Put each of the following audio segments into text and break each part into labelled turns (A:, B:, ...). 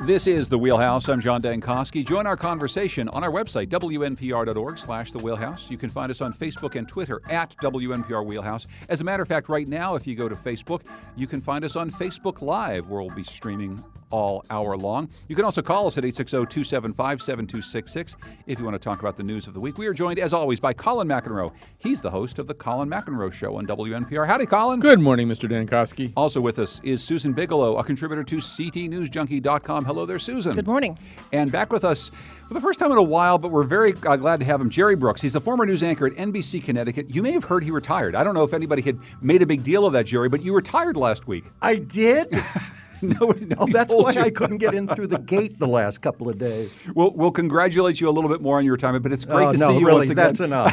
A: This is The Wheelhouse. I'm John Dankosky. Join our conversation on our website, WNPR.org/The Wheelhouse. You can find us on Facebook and Twitter at WNPR Wheelhouse. As a matter of fact, right now, if you go to Facebook, you can find us on Facebook Live, where we'll be streaming all hour long. You can also call us at 860-275-7266 if you want to talk about the news of the week. We are joined, as always, by Colin McEnroe. He's the host of The Colin McEnroe Show on WNPR. Howdy, Colin.
B: Good morning, Mr. Dankosky.
A: Also with us is Susan Bigelow, a contributor to CTNewsJunkie.com. Hello there, Susan.
C: Good morning.
A: And back with us for the first time in a while, but we're very glad to have him, Jerry Brooks. He's the former news anchor at NBC Connecticut. You may have heard he retired. I don't know if anybody had made a big deal of that, Jerry, but you retired last week.
D: I did?
A: No,
D: that's why I couldn't get in through the gate the last couple of days.
A: We'll congratulate you a little bit more on your retirement, but it's great to see you
D: really,
A: once again.
D: that's enough.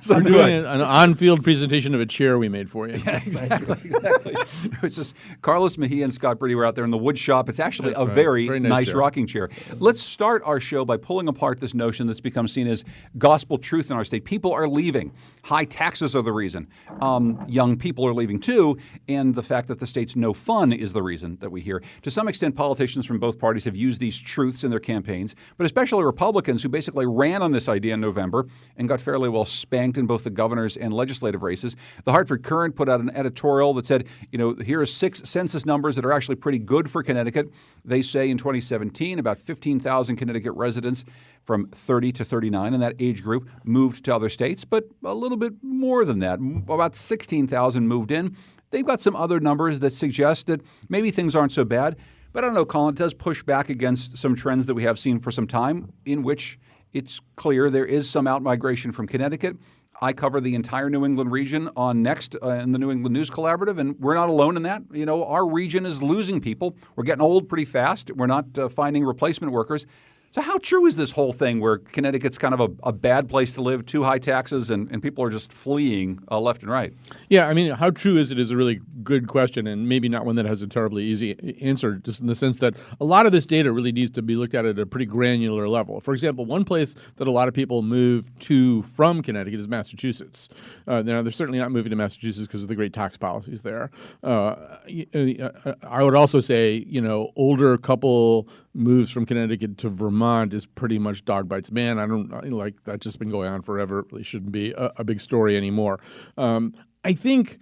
B: We're doing an on-field presentation of a chair we made for you.
A: Yeah, exactly. It's just Carlos Mejia and Scott Brady were out there in the wood shop. It's actually a very nice rocking chair. Let's start our show by pulling apart this notion that's become seen as gospel truth in our state. People are leaving. High taxes are the reason. Young people are leaving too, and the fact that the state's no fun is the reason that we hear. To some extent, politicians from both parties have used these truths in their campaigns, but especially Republicans who basically ran on this idea in November and got fairly well spanked in both the governor's and legislative races. The Hartford Courant put out an editorial that said, here are 6 census numbers that are actually pretty good for Connecticut. They say in 2017, about 15,000 Connecticut residents from 30 to 39 in that age group moved to other states, but a little bit more than that. About 16,000 moved in. They've got some other numbers that suggest that maybe things aren't so bad. But I don't know, Colin, it does push back against some trends that we have seen for some time in which it's clear there is some out-migration from Connecticut. I cover the entire New England region on Next in the New England News Collaborative, and we're not alone in that. Our region is losing people. We're getting old pretty fast. We're not finding replacement workers. So how true is this whole thing where Connecticut's kind of a bad place to live, too high taxes, and people are just fleeing left and right?
B: Yeah, I mean, how true is it is a really good question, and maybe not one that has a terribly easy answer, just in the sense that a lot of this data really needs to be looked at a pretty granular level. For example, one place that a lot of people move to from Connecticut is Massachusetts. Now, they're certainly not moving to Massachusetts because of the great tax policies there. I would also say, older couple moves from Connecticut to Vermont is pretty much dog bites man. I don't like that's just been going on forever. It really shouldn't be a big story anymore. I think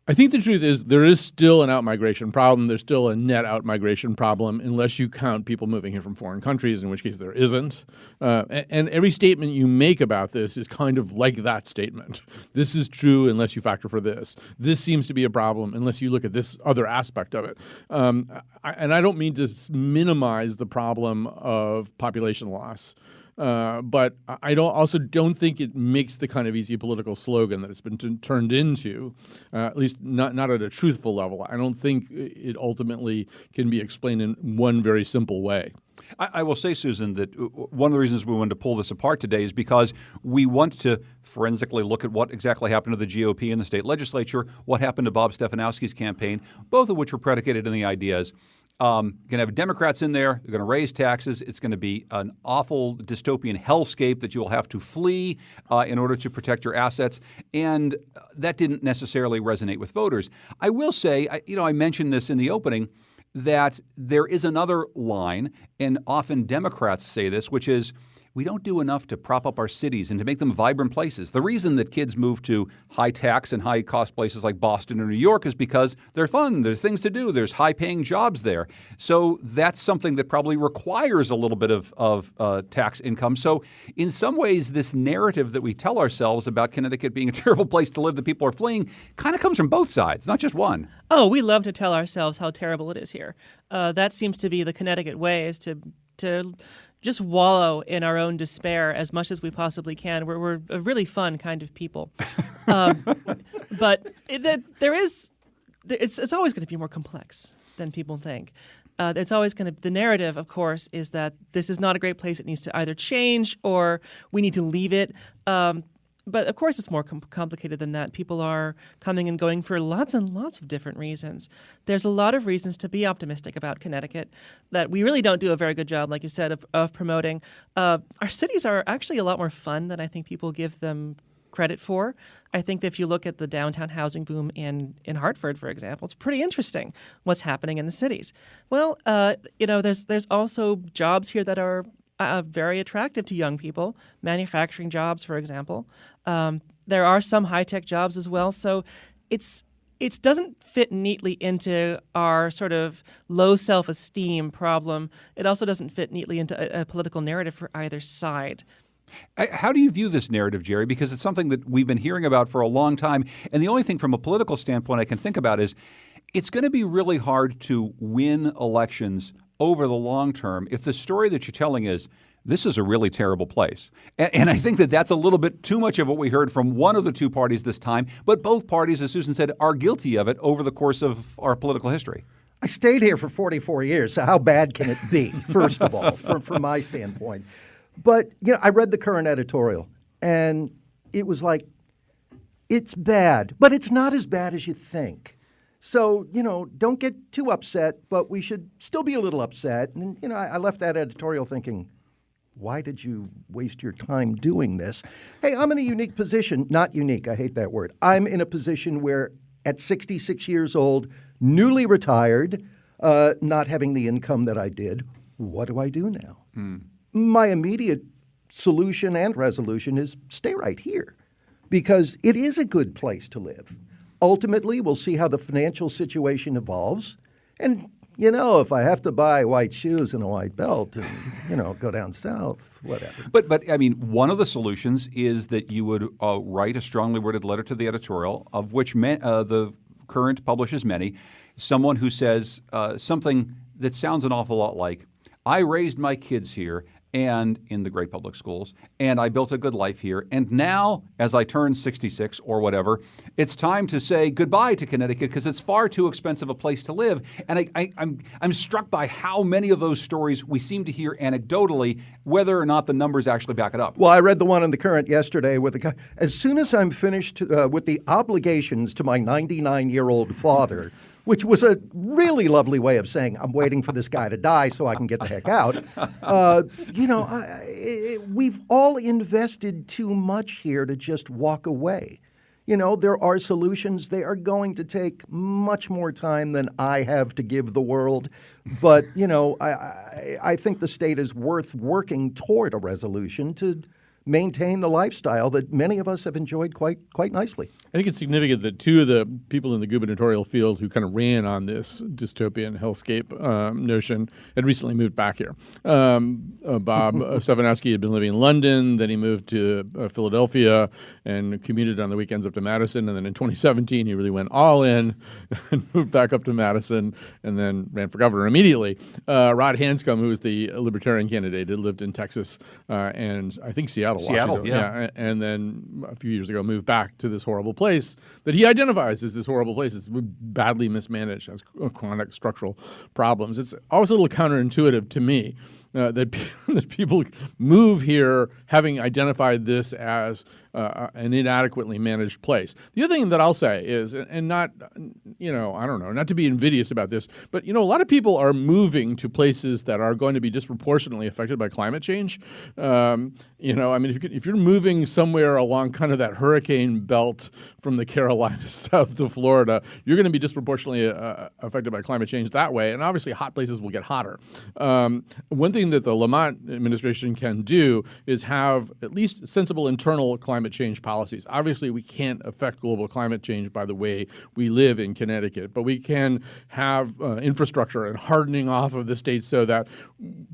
B: the truth is there is still an out-migration problem. There's still a net out-migration problem unless you count people moving here from foreign countries, in which case there isn't. And every statement you make about this is kind of like that statement. This is true unless you factor for this. This seems to be a problem unless you look at this other aspect of it. And I don't mean to minimize the problem of population loss. But I also don't think it makes the kind of easy political slogan that it's been turned into, at least not at a truthful level. I don't think it ultimately can be explained in one very simple way.
A: I will say, Susan, that one of the reasons we wanted to pull this apart today is because we want to forensically look at what exactly happened to the GOP in the state legislature, what happened to Bob Stefanowski's campaign, both of which were predicated on the ideas. Going to have Democrats in there. They're going to raise taxes. It's going to be an awful dystopian hellscape that you will have to flee in order to protect your assets. And that didn't necessarily resonate with voters. I will say, I mentioned this in the opening, that there is another line, and often Democrats say this, which is, we don't do enough to prop up our cities and to make them vibrant places. The reason that kids move to high tax and high cost places like Boston or New York is because they're fun. There's things to do. There's high paying jobs there. So that's something that probably requires a little bit of tax income. So in some ways, this narrative that we tell ourselves about Connecticut being a terrible place to live, that people are fleeing, kind of comes from both sides, not just one.
C: Oh, we love to tell ourselves how terrible it is here. That seems to be the Connecticut way, is to just wallow in our own despair as much as we possibly can. We're a really fun kind of people. But it's always going to be more complex than people think. It's always going to, the narrative, of course, is that this is not a great place. It needs to either change or we need to leave it. But of course, it's more complicated than that. People are coming and going for lots and lots of different reasons. There's a lot of reasons to be optimistic about Connecticut that we really don't do a very good job, like you said, of promoting. Our cities are actually a lot more fun than I think people give them credit for. I think that if you look at the downtown housing boom in Hartford, for example, it's pretty interesting what's happening in the cities. Well, there's also jobs here that are very attractive to young people, manufacturing jobs, for example. There are some high-tech jobs as well. So it doesn't fit neatly into our sort of low self-esteem problem. It also doesn't fit neatly into a political narrative for either side.
A: How do you view this narrative, Jerry? Because it's something that we've been hearing about for a long time. And the only thing from a political standpoint I can think about is it's going to be really hard to win elections over the long term if the story that you're telling is this is a really terrible place. And I think that that's a little bit too much of what we heard from one of the two parties this time. But both parties, as Susan said, are guilty of it over the course of our political history.
D: I stayed here for 44 years, so how bad can it be, first of all, from my standpoint? But, I read the current editorial, and it was like, it's bad, but it's not as bad as you think. So, don't get too upset, but we should still be a little upset. And, I left that editorial thinking, why did you waste your time doing this? Hey, I'm in a unique position. Not unique. I hate that word. I'm in a position where at 66 years old, newly retired, not having the income that I did, what do I do now? My immediate solution and resolution is stay right here because it is a good place to live. Ultimately, we'll see how the financial situation evolves. And, if I have to buy white shoes and a white belt and, go down south, whatever.
A: But I mean, one of the solutions is that you would write a strongly worded letter to the editorial, of which the Current publishes many, someone who says something that sounds an awful lot like, I raised my kids here and in the great public schools, and I built a good life here. And now, as I turn 66 or whatever, it's time to say goodbye to Connecticut because it's far too expensive a place to live. And I'm struck by how many of those stories we seem to hear anecdotally, whether or not the numbers actually back it up.
D: Well, I read the one in the Current yesterday with the guy. As soon as I'm finished with the obligations to my 99-year-old father, which was a really lovely way of saying I'm waiting for this guy to die so I can get the heck out. We've all invested too much here to just walk away. There are solutions. They are going to take much more time than I have to give the world. But, I think the state is worth working toward a resolution to maintain the lifestyle that many of us have enjoyed quite nicely.
B: I think it's significant that two of the people in the gubernatorial field who kind of ran on this dystopian hellscape notion had recently moved back here. Bob Stefanowski had been living in London, then he moved to Philadelphia and commuted on the weekends up to Madison, and then in 2017 he really went all in and moved back up to Madison and then ran for governor immediately. Rod Hanscom, who was the Libertarian candidate, had lived in Texas and I think Seattle,
A: yeah.
B: And then a few years ago moved back to this horrible place that he identifies as this horrible place. It's badly mismanaged, has chronic structural problems. It's always a little counterintuitive to me that people move here having identified this as an inadequately managed place. The other thing that I'll say is, and not, I don't know, not to be invidious about this, but, a lot of people are moving to places that are going to be disproportionately affected by climate change. If you're moving somewhere along kind of that hurricane belt from the Carolinas south to Florida, you're going to be disproportionately affected by climate change that way. And obviously hot places will get hotter. One thing that the Lamont administration can do is have at least sensible internal climate change policies. Obviously, we can't affect global climate change by the way we live in Connecticut, but we can have infrastructure and hardening off of the state so that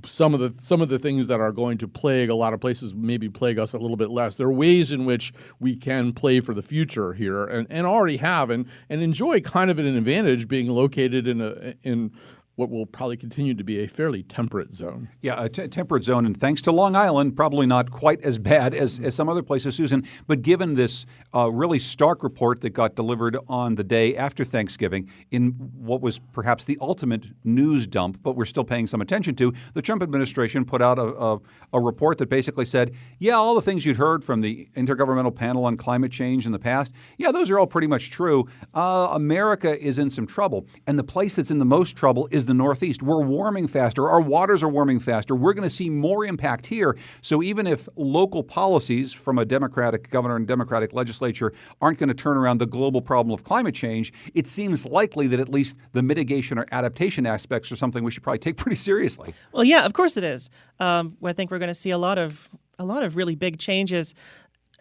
B: some of the things that are going to plague a lot of places maybe plague us a little bit less. There are ways in which we can play for the future here and already have and enjoy kind of an advantage being located in what will probably continue to be a fairly temperate zone.
A: Yeah, a temperate zone. And thanks to Long Island, probably not quite as bad as some other places, Susan. But given this really stark report that got delivered on the day after Thanksgiving in what was perhaps the ultimate news dump, but we're still paying some attention to, the Trump administration put out a report that basically said, yeah, all the things you'd heard from the Intergovernmental Panel on Climate Change in the past, yeah, those are all pretty much true. America is in some trouble. And the place that's in the most trouble is is the Northeast. We're warming faster. Our waters are warming faster. We're going to see more impact here. So even if local policies from a Democratic governor and Democratic legislature aren't going to turn around the global problem of climate change, it seems likely that at least the mitigation or adaptation aspects are something we should probably take pretty seriously.
C: Well, yeah, of course it is. I think we're going to see a lot of really big changes.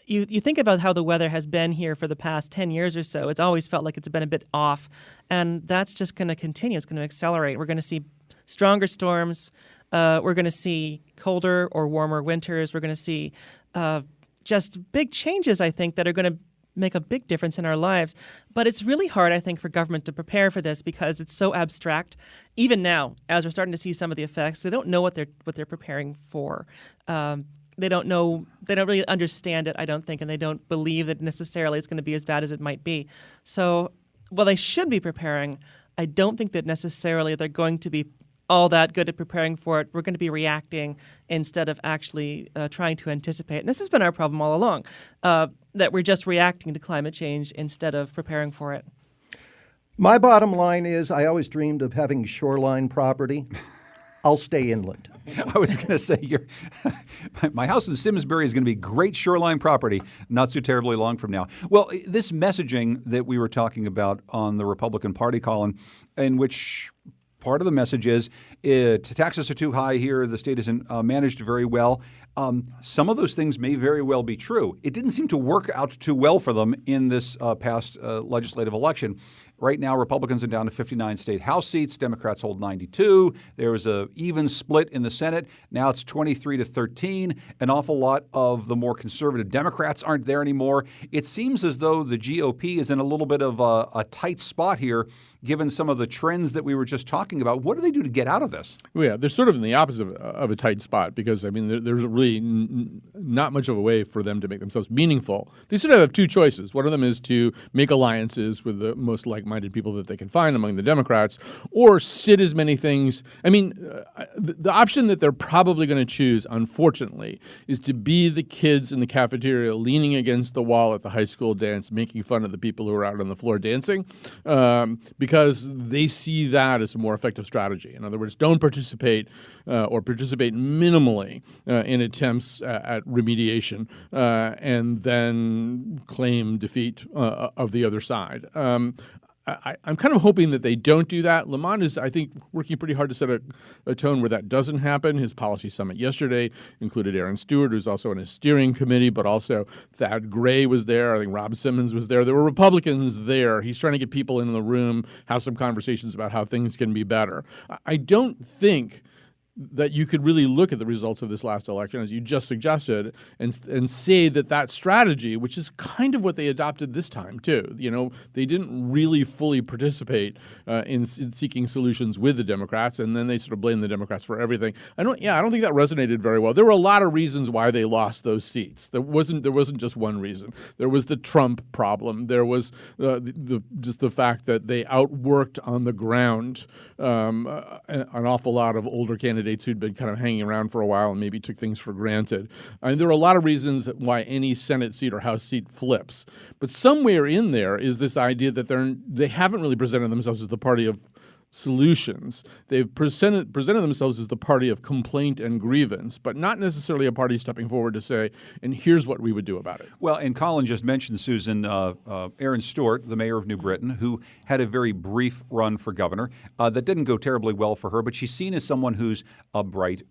C: You think about how the weather has been here for the past 10 years or so. It's always felt like it's been a bit off, and that's just going to continue. It's going to accelerate. We're going to see stronger storms. We're going to see colder or warmer winters. We're going to see just big changes, I think, that are going to make a big difference in our lives. But it's really hard, I think, for government to prepare for this because it's so abstract. Even now, as we're starting to see some of the effects, they don't know what they're preparing for. They don't know. They don't really understand it, I don't think, and they don't believe that necessarily it's going to be as bad as it might be. So, while they should be preparing, I don't think that necessarily they're going to be all that good at preparing for it. We're going to be reacting instead of actually trying to anticipate. And this has been our problem all along, that we're just reacting to climate change instead of preparing for it.
D: My bottom line is I always dreamed of having shoreline property. I'll stay inland.
A: I was going to say, my house in Simsbury is going to be great shoreline property not so terribly long from now. Well, this messaging that we were talking about on the Republican Party, Colin, in which part of the message is taxes are too high here, the state isn't managed very well. Some of those things may very well be true. It didn't seem to work out too well for them in this past legislative election. Right now, Republicans are down to 59 state House seats. Democrats hold 92. There was an even split in the Senate. Now it's 23-13. An awful lot of the more conservative Democrats aren't there anymore. It seems as though the GOP is in a little bit of a tight spot here, given some of the trends that we were just talking about. What do they do to get out of this?
B: Well, yeah, they're sort of in the opposite of a tight spot because, I mean, there's really not much of a way for them to make themselves meaningful. They sort of have two choices. One of them is to make alliances with the most like-minded people that they can find among the Democrats, or sit as many things. I mean, the option that they're probably going to choose, unfortunately, is to be the kids in the cafeteria leaning against the wall at the high school dance, making fun of the people who are out on the floor dancing, because they see that as a more effective strategy. In other words, don't participate or participate minimally in attempts at remediation and then claim defeat of the other side. I'm kind of hoping that they don't do that. Lamont is, I think, working pretty hard to set a tone where that doesn't happen. His policy summit yesterday included Aaron Stewart, who's also on his steering committee, but also Thad Gray was there. I think Rob Simmons was there. There were Republicans there. He's trying to get people in the room, have some conversations about how things can be better. I don't think that you could really look at the results of this last election, as you just suggested, and say that strategy, which is kind of what they adopted this time too. You know, they didn't really fully participate in seeking solutions with the Democrats, and then they sort of blamed the Democrats for everything. I don't think that resonated very well. There were a lot of reasons why they lost those seats. There wasn't just one reason. There was the Trump problem. There was just the fact that they outworked on the ground an awful lot of older candidates who'd been kind of hanging around for a while and maybe took things for granted. I mean, there are a lot of reasons why any Senate seat or House seat flips. But somewhere in there is this idea that they haven't really presented themselves as the party of solutions. They've presented themselves as the party of complaint and grievance, but not necessarily a party stepping forward to say, and here's what we would do about it.
A: Well, and Colin just mentioned, Susan, Aaron Stewart, the mayor of New Britain, who had a very brief run for governor. That didn't go terribly well for her, but she's seen as someone who's a bright,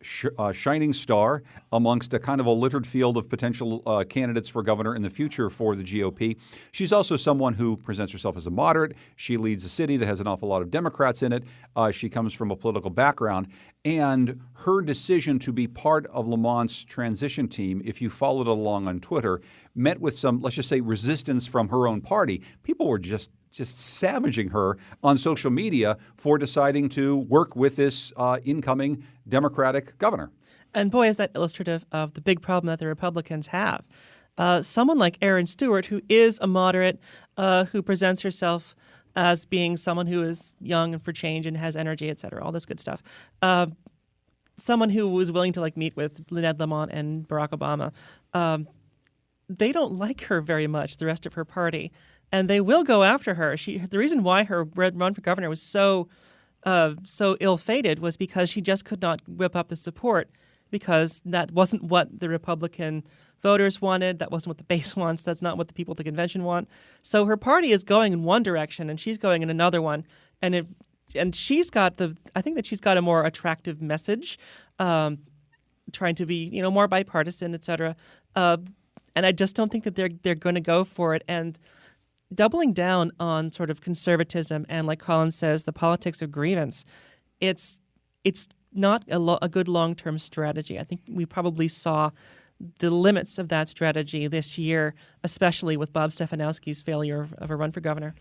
A: shining star amongst a kind of a littered field of potential candidates for governor in the future for the GOP. She's also someone who presents herself as a moderate. She leads a city that has an awful lot of Democrats in it. She comes from a political background. And her decision to be part of Lamont's transition team, if you followed along on Twitter, met with some, let's just say, resistance from her own party. People were just savaging her on social media for deciding to work with this incoming Democratic governor.
C: And boy, is that illustrative of the big problem that the Republicans have. Someone like Aaron Stewart, who is a moderate, who presents herself as being someone who is young and for change and has energy, et cetera, all this good stuff. Someone who was willing to meet with Lynette Lamont and Barack Obama. They don't like her very much, the rest of her party, and they will go after her. The reason why her run for governor was so so ill-fated was because she just could not whip up the support, because that wasn't what the Republican voters wanted. That wasn't what the base wants. That's not what the people at the convention want. So her party is going in one direction, and she's going in another one. And she's got I think that she's got a more attractive message, trying to be more bipartisan, et cetera. And I just don't think that they're going to go for it. And doubling down on sort of conservatism and, like Colin says, the politics of grievance, it's not a good long-term strategy. I think we probably saw the limits of that strategy this year, especially with Bob Stefanowski's failure of a run for governor.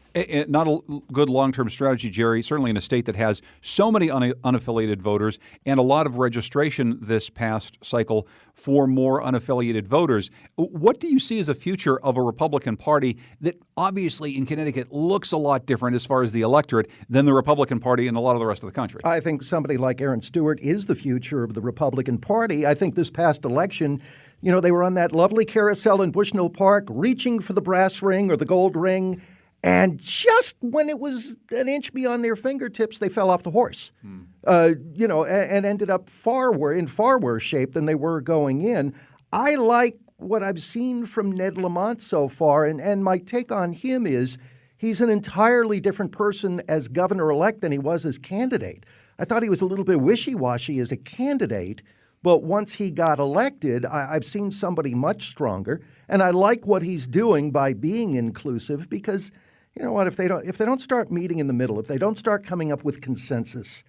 A: Not a good long-term strategy, Jerry, certainly in a state that has so many unaffiliated voters and a lot of registration this past cycle for more unaffiliated voters. What do you see as a future of a Republican Party that obviously in Connecticut looks a lot different as far as the electorate than the Republican Party in a lot of the rest of the country?
D: I think somebody like Aaron Stewart is the future of the Republican Party. I think this past election, they were on that lovely carousel in Bushnell Park, reaching for the brass ring or the gold ring, and just when it was an inch beyond their fingertips, they fell off the horse. And ended up in far worse shape than they were going in. I like what I've seen from Ned Lamont so far, and my take on him is he's an entirely different person as governor-elect than he was as candidate. I thought he was a little bit wishy-washy as a candidate, but once he got elected, I've seen somebody much stronger, and I like what he's doing by being inclusive because, you know what, if they don't start meeting in the middle, if they don't start coming up with consensus,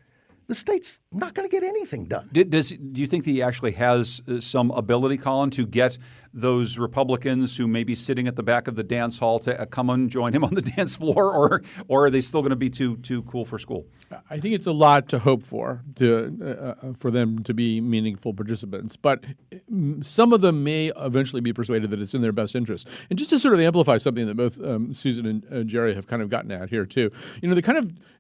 D: the state's not going to get anything done.
A: Do you think that he actually has some ability, Colin, to get those Republicans who may be sitting at the back of the dance hall to come and join him on the dance floor, or are they still going to be too cool for school?
B: I think it's a lot to hope for them to be meaningful participants, but some of them may eventually be persuaded that it's in their best interest. And just to sort of amplify something that both Susan and Jerry have kind of gotten at here too,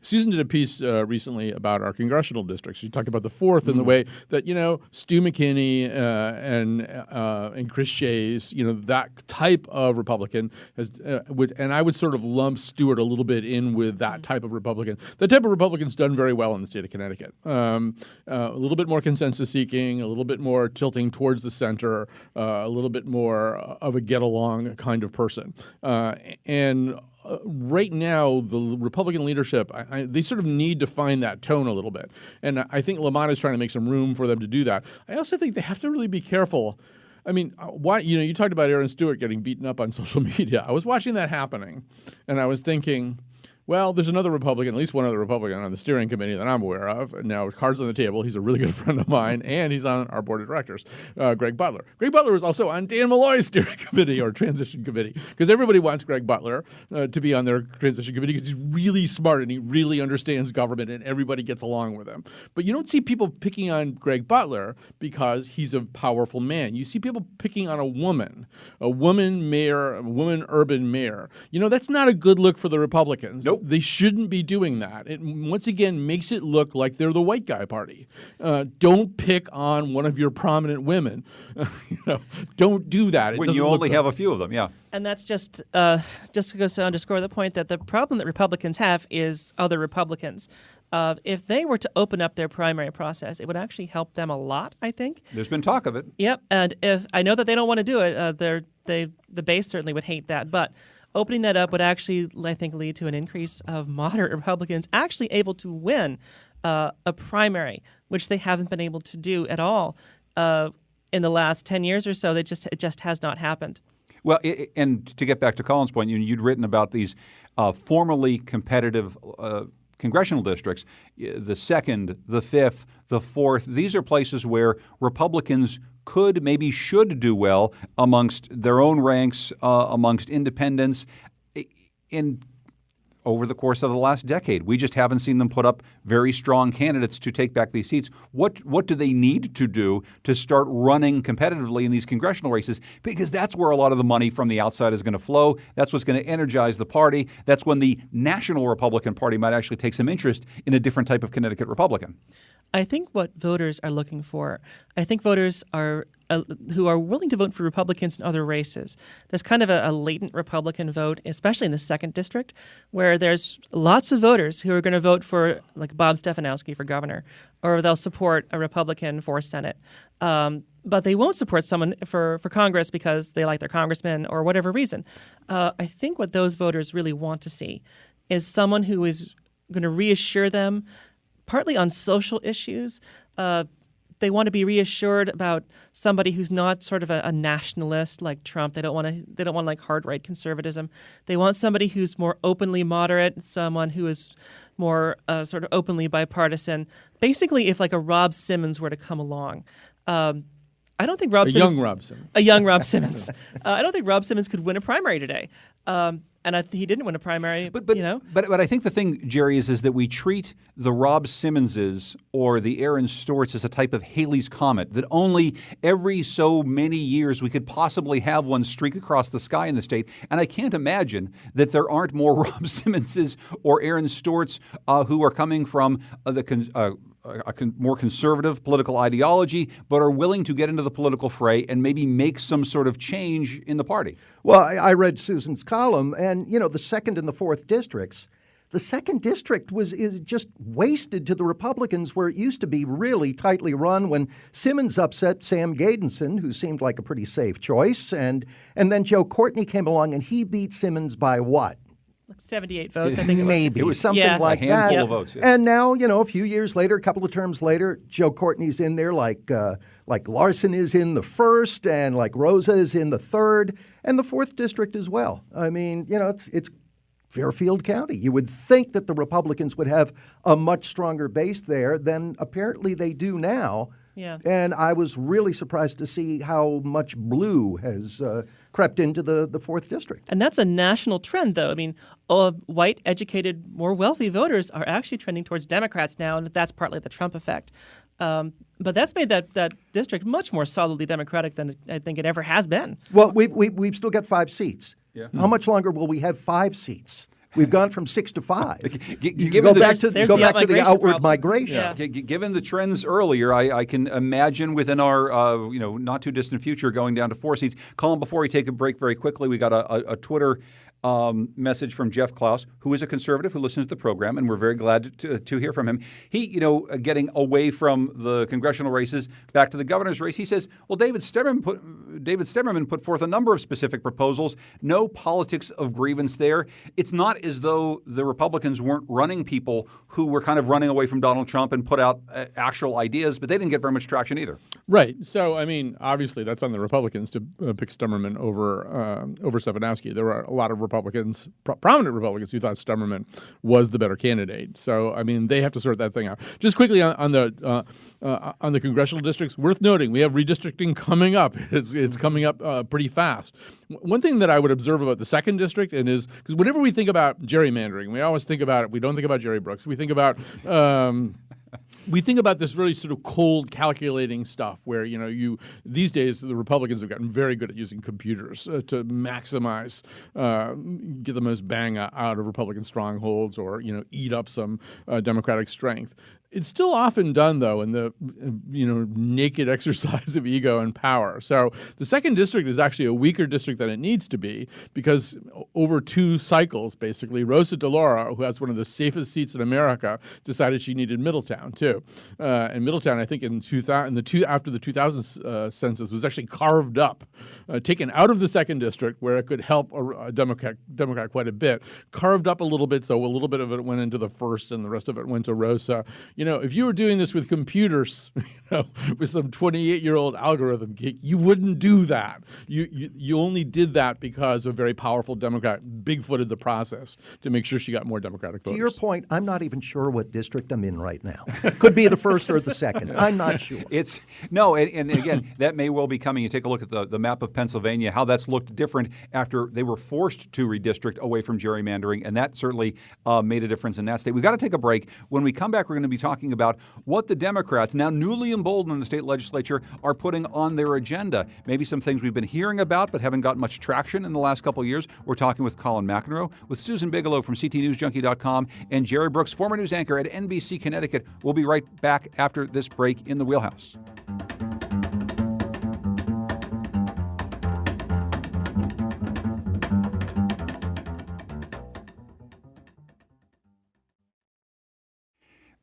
B: Susan did a piece recently about our congressional districts. She talked about the 4th and the way that Stu McKinney and Chris Shays, that type of Republican has and I would sort of lump Stewart a little bit in with that type of Republican. That type of Republican's done very well in the state of Connecticut. A little bit more consensus seeking, a little bit more tilting towards the center, a little bit more of a get along kind of person, and. Right now, the Republican leadership, they sort of need to find that tone a little bit. And I think Lamont is trying to make some room for them to do that. I also think they have to really be careful. I mean, you talked about Aaron Stewart getting beaten up on social media. I was watching that happening, and I was thinking, well, there's another Republican, at least one other Republican on the steering committee that I'm aware of. Now, cards on the table. He's a really good friend of mine, and he's on our board of directors, Greg Butler. Greg Butler was also on Dan Malloy's steering committee or transition committee because everybody wants Greg Butler to be on their transition committee because he's really smart and he really understands government and everybody gets along with him. But you don't see people picking on Greg Butler because he's a powerful man. You see people picking on a woman mayor, a woman urban mayor. That's not a good look for the Republicans.
A: Nope.
B: They shouldn't be doing that. It once again makes it look like they're the white guy party. Don't pick on one of your prominent women. Don't do that.
A: When you only have a few of them, yeah.
C: And that's just to underscore the point that the problem that Republicans have is other Republicans. If they were to open up their primary process, it would actually help them a lot, I think.
A: There's been talk of it.
C: Yep. And if I know that they don't want to do it, the base certainly would hate that. But opening that up would actually, I think, lead to an increase of moderate Republicans actually able to win a primary, which they haven't been able to do at all in the last 10 years or so. It just has not happened.
A: Well, and to get back to Colin's point, you'd written about these formerly competitive congressional districts, the 2nd, the 5th, the 4th. These are places where Republicans could, maybe should do well amongst their own ranks, amongst independents. And over the course of the last decade, we just haven't seen them put up very strong candidates to take back these seats. What do they need to do to start running competitively in these congressional races? Because that's where a lot of the money from the outside is going to flow. That's what's going to energize the party. That's when the National Republican Party might actually take some interest in a different type of Connecticut Republican.
C: I think what voters are looking for, I think voters are who are willing to vote for Republicans in other races. There's kind of a latent Republican vote, especially in the 2nd District, where there's lots of voters who are going to vote for like Bob Stefanowski for governor, or they'll support a Republican for Senate. But they won't support someone for Congress because they like their congressman or whatever reason. I think what those voters really want to see is someone who is going to reassure them, partly on social issues. They want to be reassured about somebody who's not sort of a nationalist like Trump. They don't want like hard right conservatism. They want somebody who's more openly moderate, someone who is more sort of openly bipartisan. Basically, if like a Rob Simmons were to come along. I don't think Rob Simmons.
B: A young Rob Simmons.
C: A young Rob Simmons. I don't think Rob Simmons could win a primary today. And he didn't win a primary,
A: but I think the thing, Jerry, is that we treat the Rob Simmonses or the Aaron Stewarts as a type of Halley's Comet, that only every so many years we could possibly have one streak across the sky in the state. And I can't imagine that there aren't more Rob Simmonses or Aaron Stewarts who are coming from more conservative political ideology, but are willing to get into the political fray and maybe make some sort of change in the party.
D: Well, I read Susan's column, and the 2nd and the 4th districts. The 2nd district is just wasted to the Republicans, where it used to be really tightly run when Simmons upset Sam Gadenson, who seemed like a pretty safe choice, and then Joe Courtney came along and he beat Simmons by what?
C: 78 votes, I think it was.
D: Maybe
C: it was,
D: something like
A: a handful
D: that.
A: Of votes. Yeah.
D: And now, a few years later, a couple of terms later, Joe Courtney's in there like Larson is in the 1st and like Rosa is in the 3rd and the 4th district as well. I mean, it's Fairfield County. You would think that the Republicans would have a much stronger base there than apparently they do now.
C: Yeah.
D: And I was really surprised to see how much blue has crept into the 4th district.
C: And that's a national trend, though. I mean, white, educated, more wealthy voters are actually trending towards Democrats now, and that's partly the Trump effect. But that's made that district much more solidly Democratic than I think it ever has been.
D: Well, we've still got 5 seats.
A: Yeah.
D: How much longer will we have 5 seats? We've gone from 6 to 5.
A: Go
D: back to the outward migration.
C: Yeah.
A: Given the trends earlier, I can imagine within our not too distant future going down to 4 seats. Colin, before we take a break very quickly, we got a Twitter message from Jeff Klaus, who is a conservative who listens to the program, and we're very glad to hear from him. He, getting away from the congressional races back to the governor's race, he says, well, David Stemmerman put forth a number of specific proposals. No politics of grievance there. It's not as though the Republicans weren't running people who were kind of running away from Donald Trump and put out actual ideas, but they didn't get very much traction either.
B: Right. So, I mean, obviously that's on the Republicans to pick Stemmerman over Stefanowski. There were a lot of Republicans, prominent Republicans, who thought Stemmerman was the better candidate. So, I mean, they have to sort that thing out. Just quickly on the congressional districts, worth noting, we have redistricting coming up. It's coming up pretty fast. One thing that I would observe about the 2nd district is because whenever we think about gerrymandering, we always think about it. We don't think about Jerry Brooks. We think about this really sort of cold, calculating stuff where, these days the Republicans have gotten very good at using computers to maximize, get the most bang out of Republican strongholds or, eat up some Democratic strength. It's still often done, though, in the naked exercise of ego and power. So the 2nd district is actually a weaker district than it needs to be because over 2 cycles, basically, Rosa DeLauro, who has one of the safest seats in America, decided she needed Middletown too. And Middletown, I think, after the 2000 census, was actually carved up, taken out of the 2nd district where it could help a Democrat quite a bit, carved up a little bit, so a little bit of it went into the 1st, and the rest of it went to Rosa. If you were doing this with computers, with some 28-year-old algorithm, you wouldn't do that. You only did that because a very powerful Democrat big-footed the process to make sure she got more Democratic voters.
D: To your point, I'm not even sure what district I'm in right now. Could be the 1st or the 2nd. I'm not sure.
A: And again, that may well be coming. You take a look at the map of Pennsylvania, how that's looked different after they were forced to redistrict away from gerrymandering, and that certainly made a difference in that state. We've got to take a break. When we come back, we're going to be talking about what the Democrats, now newly emboldened in the state legislature, are putting on their agenda. Maybe some things we've been hearing about but haven't gotten much traction in the last couple of years. We're talking with Colin McEnroe, with Susan Bigelow from CTNewsJunkie.com, and Jerry Brooks, former news anchor at NBC Connecticut. We'll be right back after this break in the Wheelhouse.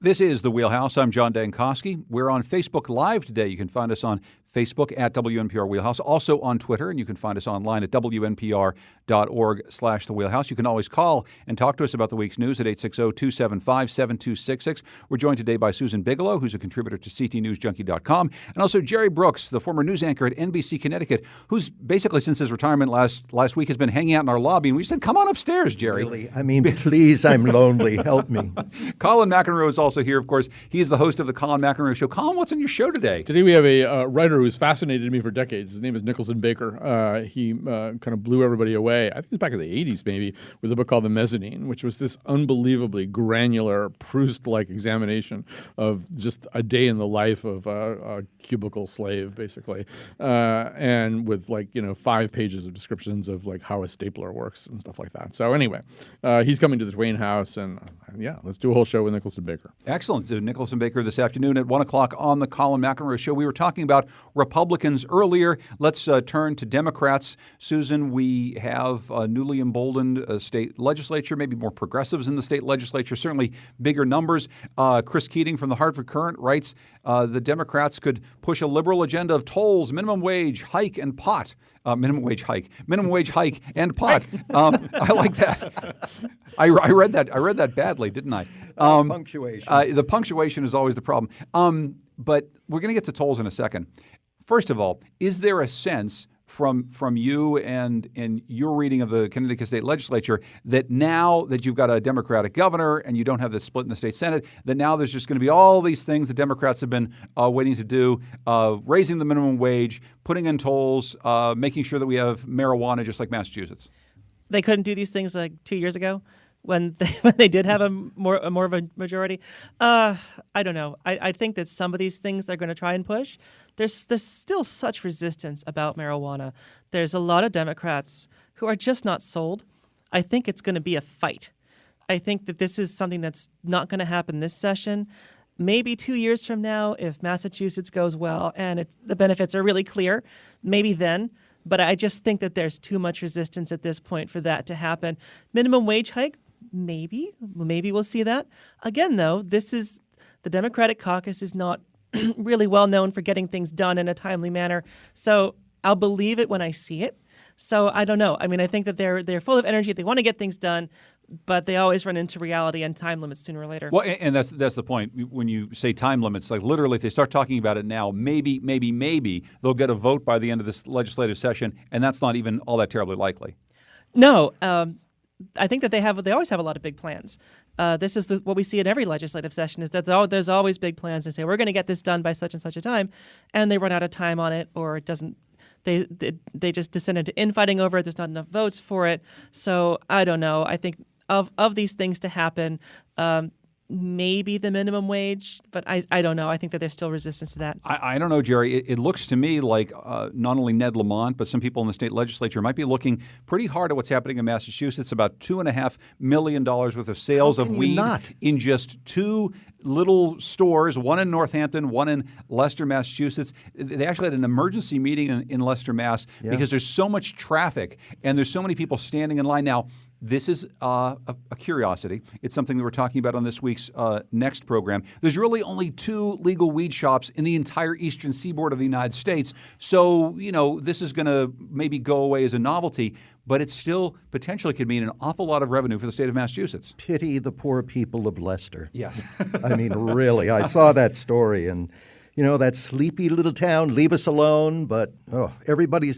A: This is The Wheelhouse. I'm John Dankosky. We're on Facebook Live today. You can find us on Facebook at WNPR Wheelhouse, also on Twitter, and you can find us online at WNPR.org/The Wheelhouse. You can always call and talk to us about the week's news at 860-275-7266. We're joined today by Susan Bigelow, who's a contributor to CTNewsJunkie.com, and also Jerry Brooks, the former news anchor at NBC Connecticut, who's basically since his retirement last week has been hanging out in our lobby. And we said, come on upstairs, Jerry.
D: Really? I mean, please, I'm lonely. Help me.
A: Colin McEnroe is also here, of course. He's the host of the Colin McEnroe Show. Colin, what's on your show today?
B: Today we have a writer who's fascinated me for decades. His name is Nicholson Baker. He kind of blew everybody away. I think it's back in the 80s maybe, with a book called The Mezzanine, which was this unbelievably granular Proust-like examination of just a day in the life of a cubicle slave, basically, and with 5 pages of descriptions of how a stapler works and stuff like that. So anyway, he's coming to the Twain House, and let's do a whole show with Nicholson Baker.
A: Excellent. So Nicholson Baker this afternoon at 1 o'clock on the Colin McEnroe Show. We were talking about Republicans earlier. Let's turn to Democrats. Susan, we have a newly emboldened state legislature, maybe more progressives in the state legislature, certainly bigger numbers. Chris Keating from the Hartford Courant writes the Democrats could push a liberal agenda of tolls, minimum wage hike, and pot. Minimum wage hike and pot. I like that. I read that badly, didn't I?
D: Punctuation.
A: The punctuation is always the problem. But we're going to get to tolls in a second. First of all, is there a sense from you and your reading of the Connecticut State Legislature that now that you've got a Democratic governor and you don't have this split in the state Senate, that now there's just going to be all these things the Democrats have been waiting to do, raising the minimum wage, putting in tolls, making sure that we have marijuana just like Massachusetts?
C: They couldn't do these things 2 years ago when they did have a more of a majority. I don't know. I think that some of these things they're going to try and push. There's still such resistance about marijuana. There's a lot of Democrats who are just not sold. I think it's going to be a fight. I think that this is something that's not going to happen this session. Maybe 2 years from now, if Massachusetts goes well and the benefits are really clear, maybe then. But I just think that there's too much resistance at this point for that to happen. Minimum wage hike, maybe we'll see that. Again, though, the Democratic caucus is not really well known for getting things done in a timely manner. So I'll believe it when I see it. So I don't know. I mean, I think that they're full of energy. They want to get things done, but they always run into reality and time limits sooner or later.
A: Well, and that's the point. When you say time limits, literally, if they start talking about it now, maybe they'll get a vote by the end of this legislative session, and that's not even all that terribly likely.
C: No, I think that they always have a lot of big plans. This is what we see in every legislative session is that there's always big plans. They say we're going to get this done by such and such a time, and they run out of time on it, or it doesn't. They just descend into infighting over it. There's not enough votes for it. So I don't know. I think of these things to happen, maybe the minimum wage, but I don't know. I think that there's still resistance to that.
A: I don't know, Jerry. It looks to me like not only Ned Lamont, but some people in the state legislature might be looking pretty hard at what's happening in Massachusetts. About $2.5 million worth of sales of weed in just 2 little stores, one in Northampton, one in Leicester, Massachusetts. They actually had an emergency meeting in Leicester, Mass, because there's so much traffic and there's so many people standing in line now. This is a curiosity. It's something that we're talking about on this week's next program. There's really only 2 legal weed shops in the entire eastern seaboard of the United States. So, this is going to maybe go away as a novelty, but it still potentially could mean an awful lot of revenue for the state of Massachusetts.
D: Pity the poor people of Leicester.
A: Yes.
D: I mean, really. I saw that story and that sleepy little town, leave us alone, but everybody's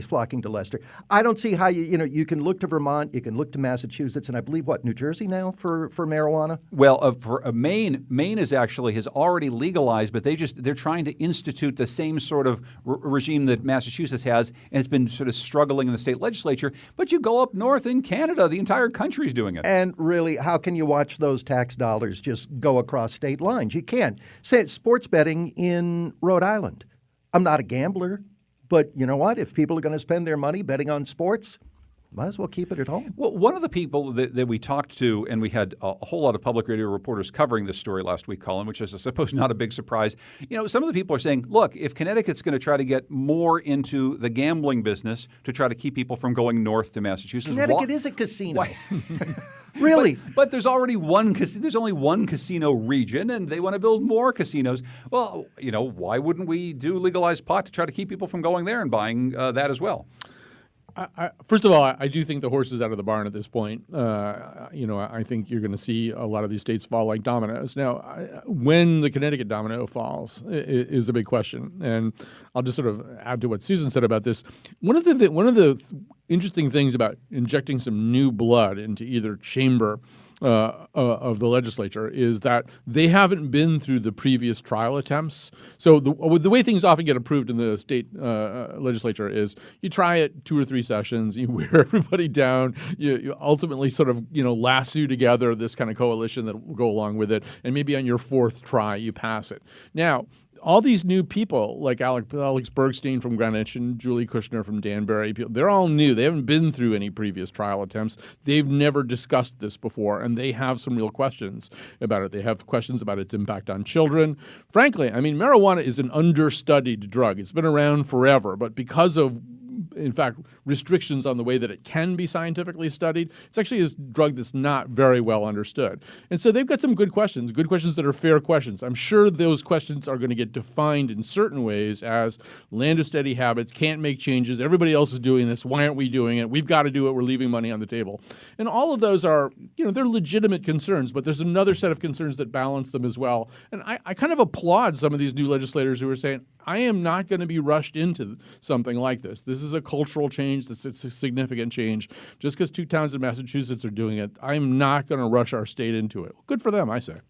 D: flocking to Leicester. I don't see how you can look to Vermont, you can look to Massachusetts, and I believe New Jersey now for marijuana?
A: Well, for Maine has already legalized, but they're trying to institute the same sort of regime that Massachusetts has, and it's been sort of struggling in the state legislature. But you go up north in Canada, the entire country is doing it.
D: And really, how can you watch those tax dollars just go across state lines? You can't. Say it's sports betting in Rhode Island. I'm not a gambler, but you know what? If people are going to spend their money betting on sports, might as well keep it at home.
A: Well, one of the people that we talked to, and we had a whole lot of public radio reporters covering this story last week, Colin, which is, I suppose, not a big surprise. Some of the people are saying, look, if Connecticut's going to try to get more into the gambling business to try to keep people from going north to Massachusetts.
D: Connecticut is a casino. Really?
A: But there's already there's only one casino region, and they want to build more casinos. Well, why wouldn't we do legalized pot to try to keep people from going there and buying that as well?
B: First of all, I do think the horse is out of the barn at this point. I think you're going to see a lot of these states fall like dominoes. Now, when the Connecticut domino falls is a big question, and I'll just sort of add to what Susan said about this. One of the interesting things about injecting some new blood into either chamber of the legislature is that they haven't been through the previous trial attempts. So the way things often get approved in the state legislature is you try it 2 or 3 sessions, you wear everybody down, you ultimately sort of lasso together this kind of coalition that will go along with it, and maybe on your 4th try you pass it. Now, all these new people, like Alex Bergstein from Greenwich and Julie Kushner from Danbury, they're all new. They haven't been through any previous trial attempts. They've never discussed this before, and they have some real questions about it. They have questions about its impact on children. Frankly, marijuana is an understudied drug. It's been around forever, but because of in fact, restrictions on the way that it can be scientifically studied. It's actually a drug that's not very well understood. And so they've got some good questions that are fair questions. I'm sure those questions are going to get defined in certain ways as land of steady habits, can't make changes, everybody else is doing this, why aren't we doing it, we've got to do it, we're leaving money on the table. And all of those are, they're legitimate concerns, but there's another set of concerns that balance them as well. And I kind of applaud some of these new legislators who are saying, I am not going to be rushed into something like this. This is a cultural change. It's a significant change. Just because 2 towns in Massachusetts are doing it, I'm not going to rush our state into it. Good for them, I say.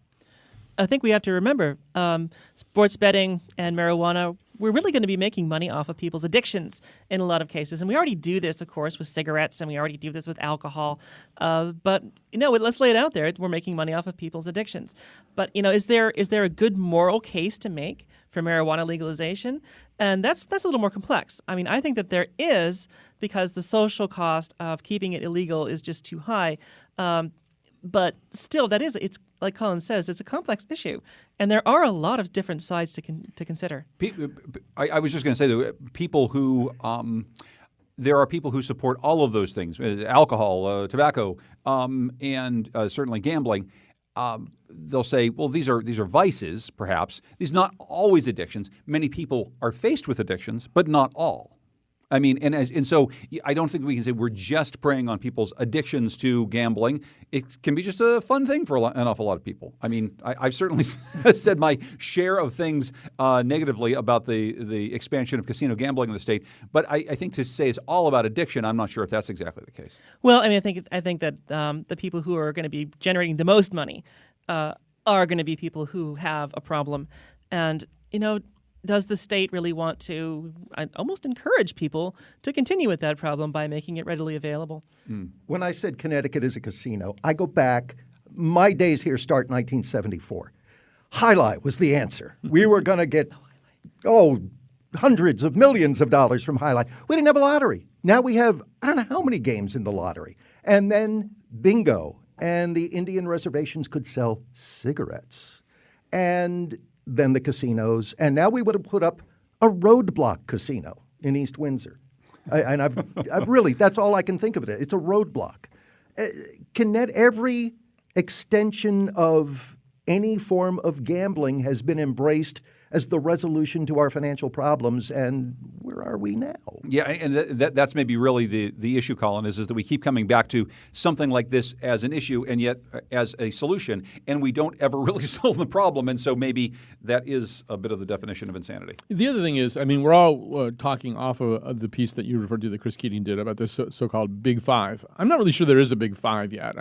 C: I think we have to remember sports betting and marijuana, we're really going to be making money off of people's addictions in a lot of cases. And we already do this, of course, with cigarettes, and we already do this with alcohol. But let's lay it out there. We're making money off of people's addictions. But, is there a good moral case to make for marijuana legalization? And that's a little more complex. I think that there is, because the social cost of keeping it illegal is just too high. But still, it's like Colin says, it's a complex issue, and there are a lot of different sides to consider.
A: I was just going to say that people who there are people who support all of those things: alcohol, tobacco, and certainly gambling. They'll say, well, these are vices, perhaps. These are not always addictions. Many people are faced with addictions, but not all. And so I don't think we can say we're just preying on people's addictions to gambling. It can be just a fun thing for an awful lot of people. I've certainly said my share of things negatively about the expansion of casino gambling in the state, but I think to say it's all about addiction, I'm not sure if that's exactly the case.
C: Well, I think that the people who are going to be generating the most money are going to be people who have a problem, and does the state really want to almost encourage people to continue with that problem by making it readily available?
D: When I said Connecticut is a casino, I go back. My days here start in 1974. Highlight was the answer. We were going to get, hundreds of millions of dollars from Highlight. We didn't have a lottery. Now we have, I don't know how many games in the lottery. And then bingo. And the Indian reservations could sell cigarettes. And then the casinos, and now we would have put up a roadblock casino in East Windsor. I've really, that's all I can think of it. It's a roadblock. Every extension of any form of gambling has been embraced as the resolution to our financial problems, and where are we now?
A: Yeah, and that's maybe really the issue, Colin, is that we keep coming back to something like this as an issue and yet as a solution, and we don't ever really solve the problem, and so maybe that is a bit of the definition of insanity.
B: The other thing is, we're all talking off of the piece that you referred to that Chris Keating did about this so-called Big Five. I'm not really sure there is a Big Five yet.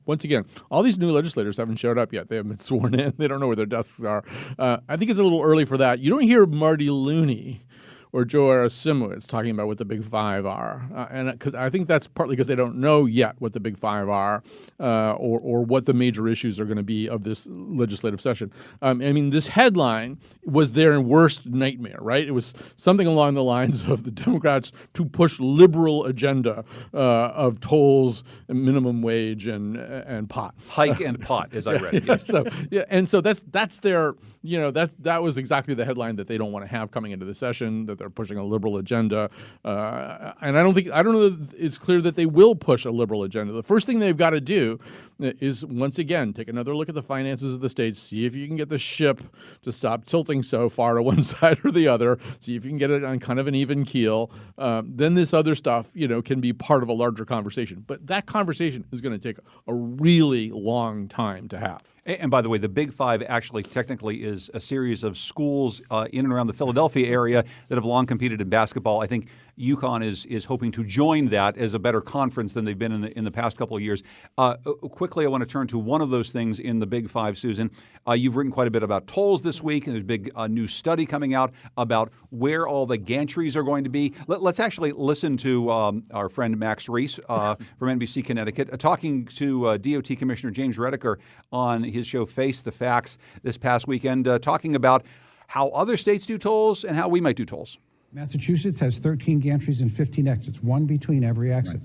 B: Once again, all these new legislators haven't showed up yet. They haven't been sworn in. They don't know where their desks are. I think it's a little early for that. You don't hear Marty Looney or Joe Arasimowicz talking about what the big five are. And because I think that's partly because they don't know yet what the big five are or what the major issues are going to be of this legislative session. I mean, this headline was their worst nightmare, right? It was something along the lines of the Democrats to push liberal agenda of tolls, and minimum wage, and pot.
A: Hike and pot, as I read. Yes.
B: So that's their, that was exactly the headline that they don't want to have coming into the session, that they're pushing a liberal agenda. And I don't know that it's clear that they will push a liberal agenda. The first thing they've got to do is, once again, take another look at the finances of the state, see if you can get the ship to stop tilting so far to one side or the other, see if you can get it on kind of an even keel. Then this other stuff, can be part of a larger conversation. But that conversation is going to take a really long time to have.
A: And by the way, the Big Five actually technically is a series of schools in and around the Philadelphia area that have long competed in basketball. I think UConn is hoping to join that as a better conference than they've been in the past couple of years. Quickly, I want to turn to one of those things in the Big Five, Susan. You've written quite a bit about tolls this week, and there's a big new study coming out about where all the gantries are going to be. Let's actually listen to our friend Max Reese from NBC Connecticut talking to DOT Commissioner James Redeker on his show Face the Facts this past weekend, talking about how other states do tolls and how we might do tolls.
E: Massachusetts has 13 gantries and 15 exits, one between every exit.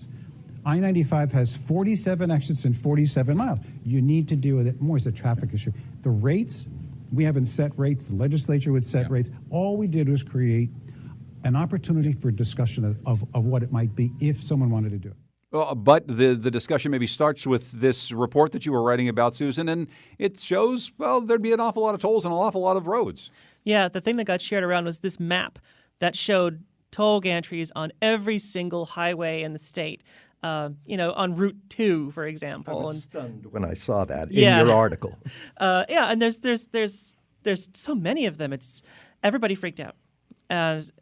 E: Right. I-95 has 47 exits and 47 miles. You need to deal with it more as a traffic issue. The rates, we haven't set rates. The legislature would set rates. All we did was create an opportunity for discussion of what it might be if someone wanted to do it.
A: But the discussion maybe starts with this report that you were writing about, Susan, and it shows, there'd be an awful lot of tolls and an awful lot of roads.
C: Yeah, the thing that got shared around was this map that showed toll gantries on every single highway in the state. On Route 2, for example.
D: I was stunned when I saw that in your article.
C: And there's so many of them. Everybody freaked out.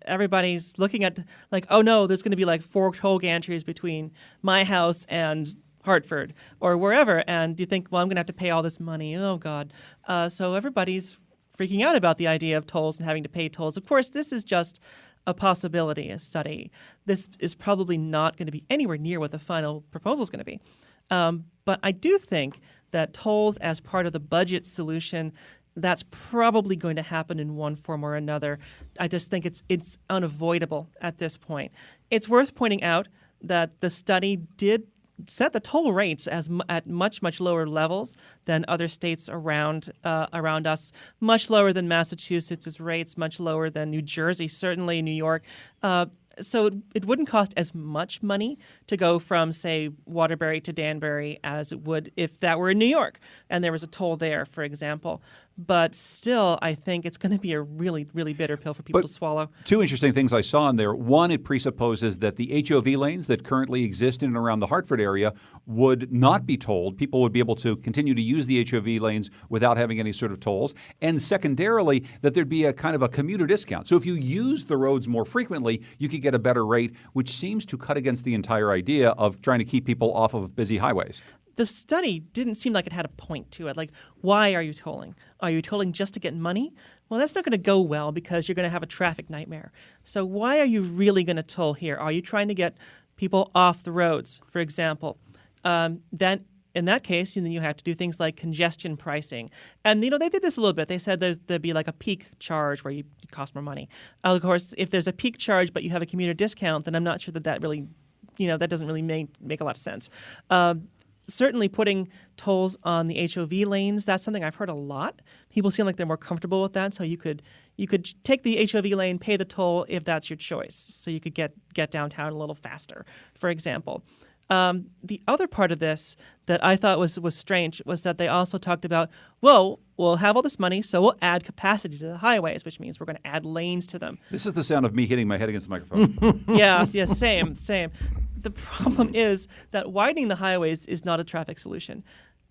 C: Everybody's looking at oh no, there's going to be 4 toll gantries between my house and Hartford or wherever. And you think, well, I'm going to have to pay all this money. Oh God. So everybody's freaking out about the idea of tolls and having to pay tolls. Of course, this is just a possibility, a study. This is probably not going to be anywhere near what the final proposal is going to be. But I do think that tolls as part of the budget solution, that's probably going to happen in one form or another. I just think it's unavoidable at this point. It's worth pointing out that the study did set the toll rates at much, much lower levels than other states around us, much lower than Massachusetts' rates, much lower than New Jersey, certainly New York. So it wouldn't cost as much money to go from, say, Waterbury to Danbury as it would if that were in New York and there was a toll there, for example. But still, I think it's going to be a really, really bitter pill for people to swallow.
A: Two interesting things I saw in there. One, it presupposes that the HOV lanes that currently exist in and around the Hartford area would not be tolled. People would be able to continue to use the HOV lanes without having any sort of tolls. And secondarily, that there'd be a kind of a commuter discount. So if you use the roads more frequently, you could get a better rate, which seems to cut against the entire idea of trying to keep people off of busy highways.
C: The study didn't seem like it had a point to it. Why are you tolling? Are you tolling just to get money? Well, that's not going to go well because you're going to have a traffic nightmare. So why are you really going to toll here? Are you trying to get people off the roads, for example? Then in that case, then you have to do things like congestion pricing. And, they did this a little bit. They said there'd be a peak charge where you cost more money. Of course, if there's a peak charge but you have a commuter discount, then I'm not sure that really, that doesn't really make a lot of sense. Certainly putting tolls on the HOV lanes, that's something I've heard a lot. People seem like they're more comfortable with that. So you could take the HOV lane, pay the toll if that's your choice. So you could get downtown a little faster, for example. The other part of this that I thought was strange was that they also talked about, well, we'll have all this money, so we'll add capacity to the highways, which means we're going to add lanes to them.
A: This is the sound of me hitting my head against the microphone.
C: Yeah, same. The problem is that widening the highways is not a traffic solution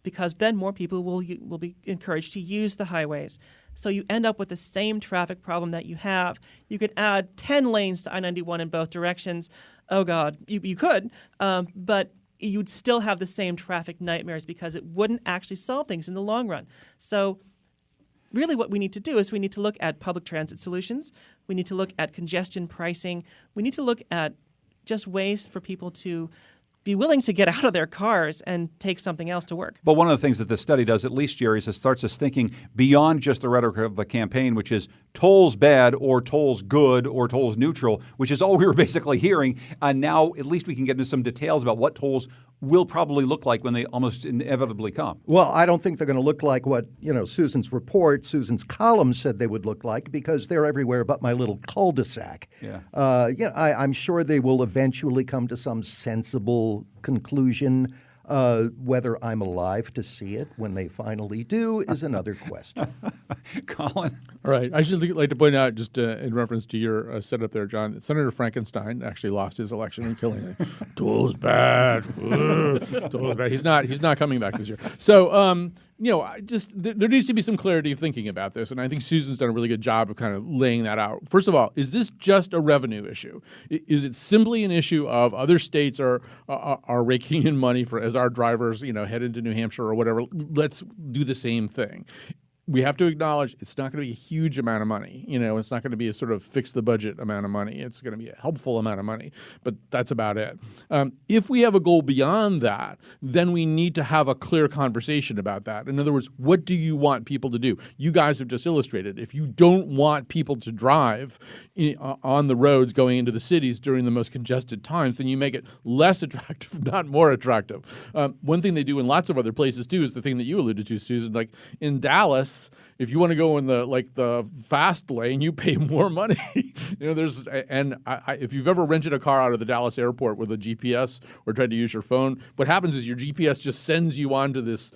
C: because then more people will be encouraged to use the highways. So you end up with the same traffic problem that you have. You could add 10 lanes to I-91 in both directions. Oh, God, you could, but you'd still have the same traffic nightmares because it wouldn't actually solve things in the long run. So really what we need to do is we need to look at public transit solutions. We need to look at congestion pricing. We need to look at just ways for people to be willing to get out of their cars and take something else to work.
A: But one of the things that this study does, at least, Jerry, is it starts us thinking beyond just the rhetoric of the campaign, which is tolls bad or tolls good or tolls neutral, which is all we were basically hearing. And now at least we can get into some details about what tolls will probably look like when they almost inevitably come.
D: Well, I don't think they're going to look like what, Susan's column said they would look like, because they're everywhere but my little cul-de-sac.
A: Yeah.
D: I'm sure they will eventually come to some sensible conclusion. Whether I'm alive to see it when they finally do is another question.
A: Colin?
B: All right. I should like to point out, just in reference to your setup there, John, that Senator Frankenstein actually lost his election in Killing. Tool's bad. Tool's bad. He's not coming back this year. So, there needs to be some clarity of thinking about this, and I think Susan's done a really good job of kind of laying that out. First of all, is this just a revenue issue? Is it simply an issue of other states are raking in money for as our drivers, head into New Hampshire or whatever? Let's do the same thing. We have to acknowledge it's not going to be a huge amount of money. It's not going to be a sort of fix the budget amount of money. It's going to be a helpful amount of money, but that's about it. If we have a goal beyond that, then we need to have a clear conversation about that. In other words, what do you want people to do? You guys have just illustrated. If you don't want people to drive on the roads going into the cities during the most congested times, then you make it less attractive, not more attractive. One thing they do in lots of other places too is the thing that you alluded to, Susan. Like in Dallas, if you want to go in the fast lane, you pay more money. If you've ever rented a car out of the Dallas airport with a GPS or tried to use your phone, what happens is your GPS just sends you onto this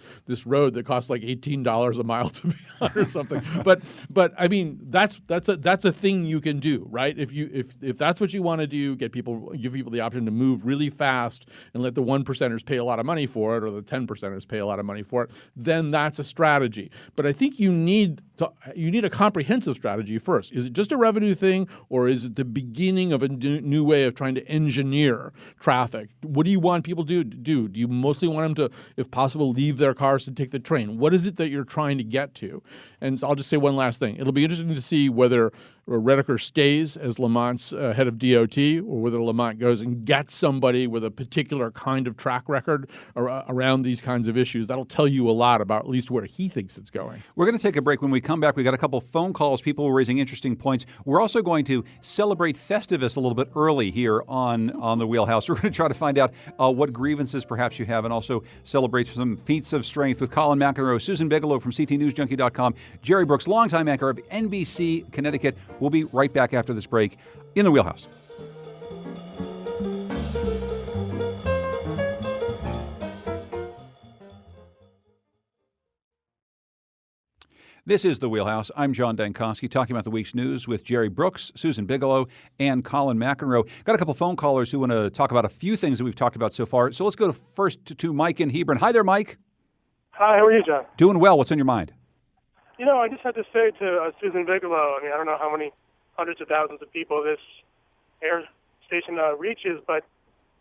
B: road that costs like $18 a mile to be on or something. But I mean that's a thing you can do, right? If that's what you want to do, give people the option to move really fast and let the 1%ers pay a lot of money for it, or the 10%ers pay a lot of money for it, then that's a strategy. But I think you need a comprehensive strategy first. Is it just a revenue thing, or is it the beginning of a new way of trying to engineer traffic? What do you want people to do? Do you mostly want them to, if possible, leave their cars to take the train? What is it that you're trying to get to? And so I'll just say one last thing. It'll be interesting to see whether Redeker stays as Lamont's head of DOT, or whether Lamont goes and gets somebody with a particular kind of track record around these kinds of issues. That'll tell you a lot about at least where he thinks it's going.
A: We're going to take a break. When we come back, we got a couple phone calls, people raising interesting points. We're also going to celebrate Festivus a little bit early here on the Wheelhouse. We're going to try to find out what grievances perhaps you have, and also celebrate some feats of strength with Colin McEnroe, Susan Bigelow from CTNewsJunkie.com, Jerry Brooks, longtime anchor of NBC Connecticut. We'll be right back after this break in the Wheelhouse. This is The Wheelhouse. I'm John Dankosky, talking about the week's news with Jerry Brooks, Susan Bigelow, and Colin McEnroe. Got a couple phone callers who want to talk about a few things that we've talked about so far. So let's go first to Mike in Hebron. Hi there, Mike.
F: Hi, how are you, John?
A: Doing well. What's on your mind?
F: I just had to say to Susan Bigelow, I don't know how many hundreds of thousands of people this air station reaches, but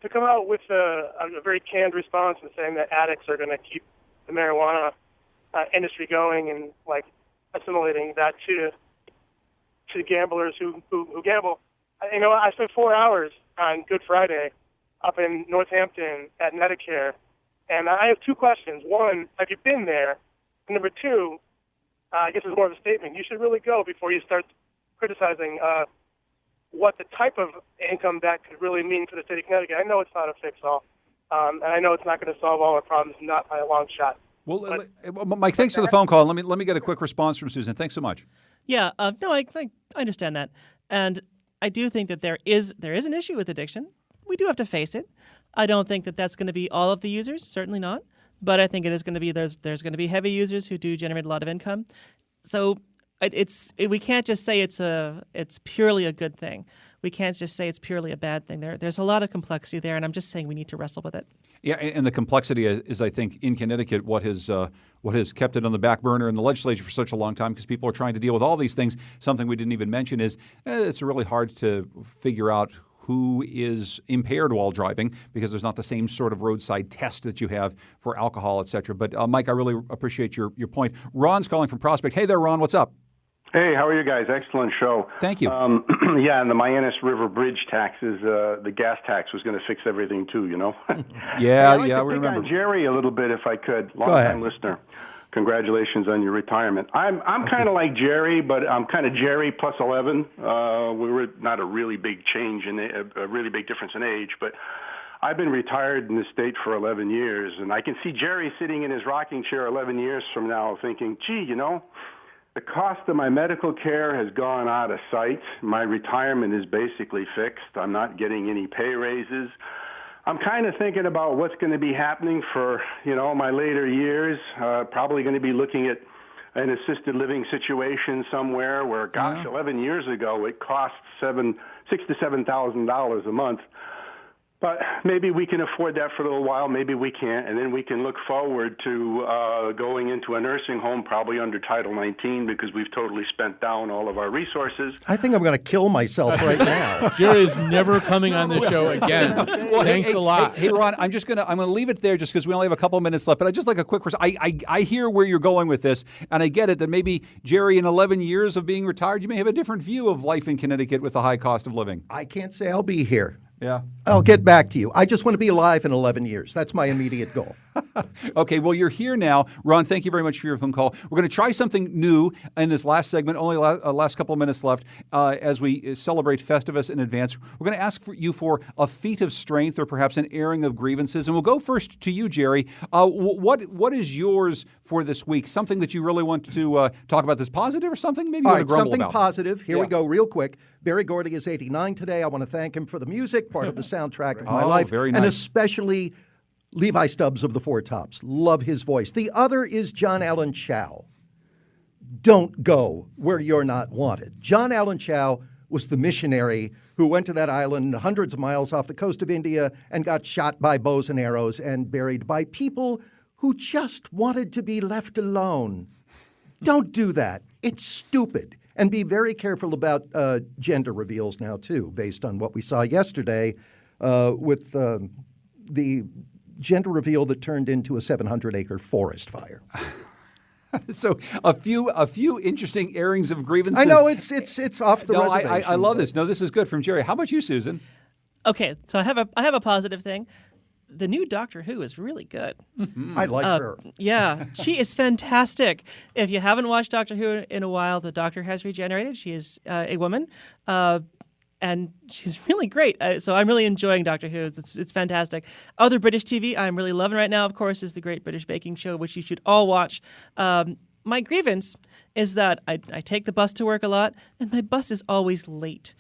F: to come out with a very canned response and saying that addicts are going to keep the marijuana industry going, and assimilating that to gamblers who gamble. I spent 4 hours on Good Friday up in Northampton at Medicare, and I have two questions. One, have you been there? And number two, I guess it's more of a statement. You should really go before you start criticizing what the type of income that could really mean for the state of Connecticut. I know it's not a fix-all, and I know it's not going to solve all our problems, not by a long shot.
A: Well, Mike, thanks for the phone call. Let me get a quick response from Susan. Thanks so much.
C: Yeah, no, I understand that, and I do think that there is an issue with addiction. We do have to face it. I don't think that that's going to be all of the users, certainly not. But I think it is going to be there's going to be heavy users who do generate a lot of income. So we can't just say it's purely a good thing. We can't just say it's purely a bad thing. There's a lot of complexity there, and I'm just saying we need to wrestle with it.
A: Yeah, and the complexity is, I think, in Connecticut, what has kept it on the back burner in the legislature for such a long time, because people are trying to deal with all these things. Something we didn't even mention is it's really hard to figure out who is impaired while driving because there's not the same sort of roadside test that you have for alcohol, et cetera. But, Mike, I really appreciate your point. Ron's calling from Prospect. Hey there, Ron. What's up?
G: Hey, how are you guys? Excellent show.
A: Thank you.
G: Yeah, and the Mianus River Bridge taxes, the gas tax was going to fix everything too, you know?
A: Yeah,
G: we
A: remember.
G: On Jerry a little bit, if I could. Long-time listener. Congratulations on your retirement. I'm kind of like Jerry, but I'm kind of Jerry plus 11. We were not a really big change a really big difference in age, but I've been retired in the state for 11 years, and I can see Jerry sitting in his rocking chair 11 years from now thinking, gee, you know, the cost of my medical care has gone out of sight. My retirement is basically fixed. I'm not getting any pay raises. I'm kind of thinking about what's going to be happening for, you know, my later years. Probably going to be looking at an assisted living situation somewhere where, gosh, 11 years ago it cost $6,000 to $7,000 a month. But maybe we can afford that for a little while, maybe we can't, and then we can look forward to going into a nursing home, probably under Title 19, because we've totally spent down all of our resources.
D: I think I'm going to kill myself right now.
B: Jerry's never coming on this show again.
A: Well,
B: Thanks a lot.
A: Hey, Ron, I'm gonna leave it there just because we only have a couple of minutes left. But I just like a quick question. I hear where you're going with this, and I get it that maybe Jerry, in 11 years of being retired, you may have a different view of life in Connecticut with the high cost of living.
D: I can't say I'll be here.
A: Yeah.
D: I'll get back to you. I just want to be alive in 11 years. That's my immediate goal.
A: Okay, well, you're here now. Ron, thank you very much for your phone call. We're going to try something new in this last segment, only last couple of minutes left, as we celebrate Festivus in advance. We're going to ask you for a feat of strength or perhaps an airing of grievances. And we'll go first to you, Jerry. What is yours for this week? Something that you really want to talk about that's positive or something maybe you want to grumble
D: something
A: about?
D: Positive. Here we go real quick. Barry Gordy is 89 today. I want to thank him for the music, part of the soundtrack of my life.
A: Very nice.
D: And especially Levi Stubbs of the Four Tops. Love his voice. The other is John Allen Chau. Don't go where you're not wanted. John Allen Chau was the missionary who went to that island hundreds of miles off the coast of India and got shot by bows and arrows and buried by people who just wanted to be left alone. Don't do that. It's stupid. And be very careful about gender reveals now, too, based on what we saw yesterday with the gender reveal that turned into a 700-acre forest fire.
A: So a few interesting airings of grievances.
D: I know it's off the reservation.
A: I love this. No, this is good from Jerry. How about you, Susan?
C: Okay, so I have a positive thing. The new Doctor Who is really good.
D: I like her.
C: Yeah, she is fantastic. If you haven't watched Doctor Who in a while, the Doctor has regenerated. She is a woman, and she's really great. So I'm really enjoying Doctor Who. It's fantastic. Other British TV I'm really loving right now, of course, is the Great British Baking Show, which you should all watch. My grievance is that I take the bus to work a lot, and my bus is always late.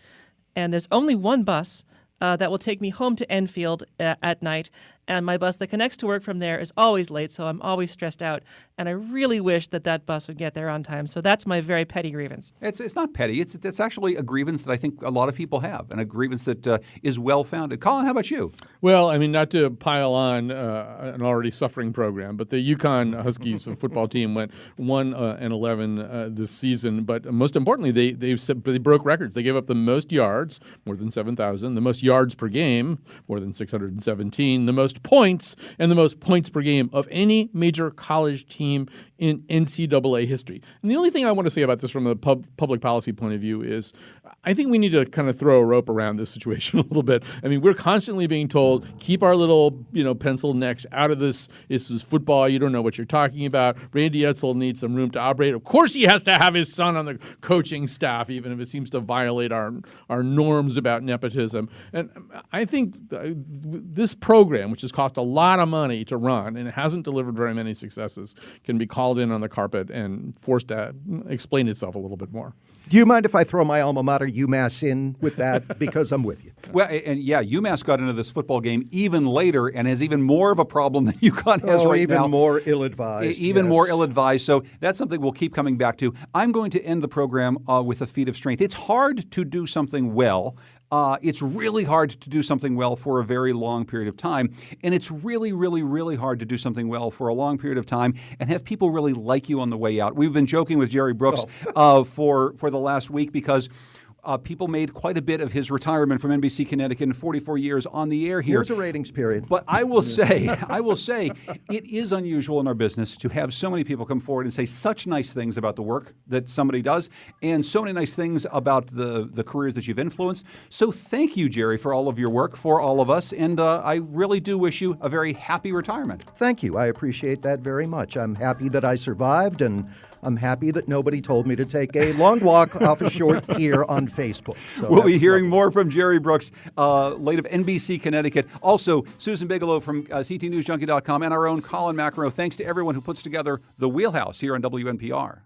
C: And there's only one bus that will take me home to Enfield at night. And my bus that connects to work from there is always late, so I'm always stressed out. And I really wish that bus would get there on time. So that's my very petty grievance.
A: It's not petty. It's actually a grievance that I think a lot of people have, and a grievance that is well-founded. Colin, how about you?
B: Well, I mean, not to pile on an already suffering program, but the Yukon Huskies football team went 1-11 this season. But most importantly, they broke records. They gave up the most yards, more than 7,000, the most yards per game, more than 617, the most points, and the most points per game of any major college team in NCAA history. And the only thing I want to say about this from a public policy point of view is I think we need to kind of throw a rope around this situation a little bit. I mean, we're constantly being told, keep our little, pencil necks out of this. This is football. You don't know what you're talking about. Randy Edsel needs some room to operate. Of course he has to have his son on the coaching staff, even if it seems to violate our norms about nepotism. And I think this program, which has cost a lot of money to run and it hasn't delivered very many successes, can be called in on the carpet and forced to explain itself a little bit more.
D: Do you mind if I throw my alma mater, UMass, in with that? Because I'm with you.
A: Well, and yeah, UMass got into this football game even later and has even more of a problem than UConn has right now.
D: Even more ill-advised.
A: Even more ill-advised. So that's something we'll keep coming back to. I'm going to end the program with a feat of strength. It's hard to do something well. It's really hard to do something well for a very long period of time. And it's really, really, really hard to do something well for a long period of time and have people really like you on the way out. We've been joking with Jerry Brooks for the last week because people made quite a bit of his retirement from NBC Connecticut in 44 years on the air here.
D: Here's a ratings period.
A: But I will say, it is unusual in our business to have so many people come forward and say such nice things about the work that somebody does, and so many nice things about the careers that you've influenced. So thank you, Jerry, for all of your work for all of us, and I really do wish you a very happy retirement.
D: Thank you. I appreciate that very much. I'm happy that I survived, and I'm happy that nobody told me to take a long walk off a short pier on Facebook. So
A: we'll be hearing more from Jerry Brooks, late of NBC Connecticut. Also, Susan Bigelow from CTNewsJunkie.com and our own Colin McEnroe. Thanks to everyone who puts together The Wheelhouse here on WNPR.